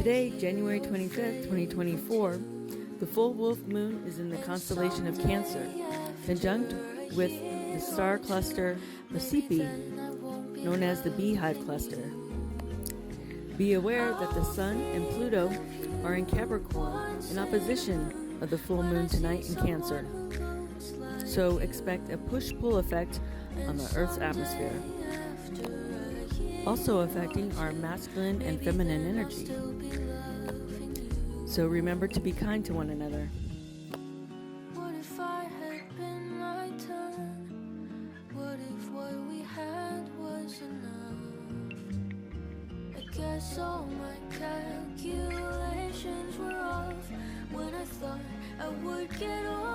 Today, January 25th, 2024, the full wolf moon is in the constellation of Cancer, conjunct with the star cluster Praesepe, known as the Beehive cluster. Be aware that the Sun and Pluto are in Capricorn in opposition of the full moon tonight in Cancer. So expect a push-pull effect on the Earth's atmosphere. Also affecting our masculine and feminine energy. So remember to be kind to one another. What if I had been my turn? What if what we had was enough? I guess all my calculations were off when I thought I would get off.